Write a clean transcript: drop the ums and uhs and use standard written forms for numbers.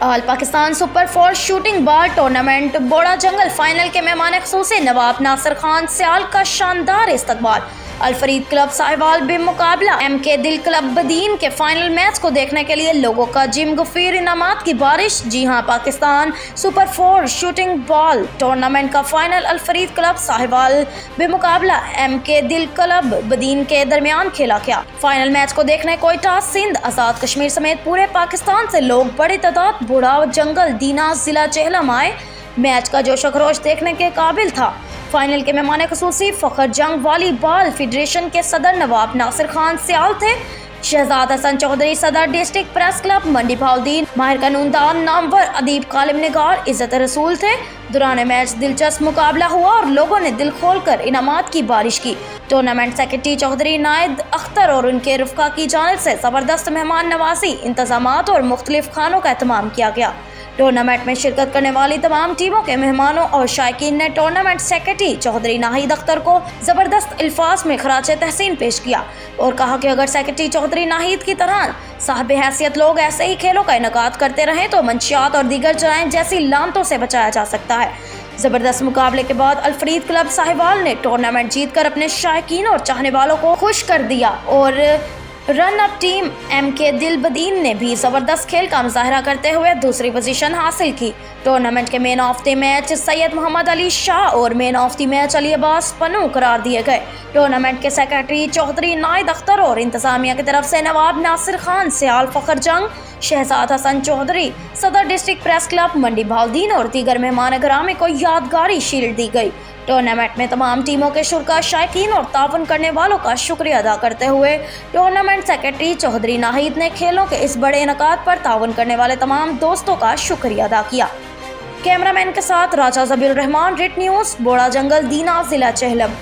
All Pakistan super 4 shooting ball tournament बोड़ा जंगल final के मेहमान ख़ुसूसी नवाब नासिर खान सियाल का शानदार इस्तकबाल। अल-फरीद क्लब साहिवाल बेमुकाबला MK दिल क्लब बदीन के फाइनल मैच को देखने के लिए लोगों का जिम गफीर इनामात की बारिश। जी हां, Pakistan super 4 shooting ball tournament का फाइनल अल-फरीद क्लब साहिवाल बेमुकाबला MK दिल क्लब बदीन के दरमियान खेला गया। फाइनल मैच को देखने कोयटा, सिंध, आज़ाद कश्मीर समेत पूरे पाकिस्तान से लोग बड़ी तादाद बोड़ा जंगल दीना जिला चेहलम आए। मैच का जोश खरोश देखने के काबिल था। फाइनल के मेहमान ख़ुसूसी फ़खर जंग वॉलीबॉल फेडरेशन के सदर नवाब नासिर खान सियाल थे। शहजाद हसन चौधरी सदर डिस्ट्रिक्ट प्रेस क्लब मंडी बहाउद्दीन, माहिर कानूनदान नामवर अदीब कालिम निगार इज़्ज़त रसूल थे। दौरान मैच दिलचस्प मुकाबला हुआ और लोगों ने दिल खोलकर इनामात की बारिश की। टूर्नामेंट सेक्रेटरी चौधरी नायद अख्तर और उनके रुफ़का की जानिब से ज़बरदस्त मेहमान नवाजी, इंतज़ामात और मुख्तलिफ खानों का एहतमाम किया गया। टूर्नामेंट में शिरकत करने वाली तमाम टीमों के मेहमानों और शायकीन ने टूर्नामेंट सेक्रेटरी चौधरी नाहिद अख्तर को ज़बरदस्त अल्फाज में खराजे तहसीन पेश किया और कहा कि अगर सेक्रेटरी चौधरी नाहिद की तरह साहब हैसियत लोग ऐसे ही खेलों का इनेकाद करते रहें तो मंशियात और दीगर जराइम जैसी लानतों से बचाया जा सकता है। ज़बरदस्त मुकाबले के बाद अल-फरीद क्लब साहिवाल ने टूर्नामेंट जीतकर अपने शायकीन और चाहने वालों को खुश कर दिया और रन अप टीम MK दिल बदीन ने भी ज़बरदस्त खेल का मुजाहरा करते हुए दूसरी पोजीशन हासिल की। टूर्नामेंट के man of the match Syed Mohammad Ali Shah और man of the match Ali Abbas Pannu करार दिए गए। टूर्नामेंट के सेक्रेटरी चौधरी नायद अख्तर और इंतजामिया की तरफ से नवाब नासिर खान सियाल, फ़खर जंग, शहजाद हसन चौधरी सदर डिस्ट्रिक्ट प्रेस क्लब मंडी बहाउद्दीन और दीगर मेहमान ग्रामी को यादगारी शील्ड दी गई। टूर्नामेंट में तमाम टीमों के शुरका, शायकीन और ताउन करने वालों का शुक्रिया अदा करते हुए टूर्नामेंट सेक्रेटरी चौधरी नाहिद ने खेलों के इस बड़े इनकाद पर ताउन करने वाले तमाम दोस्तों का शुक्रिया अदा किया। कैमरामैन के साथ राजा ज़बीर रहमान, रिट न्यूज़, बोड़ा जंगल, दीना, जिला चेहलम।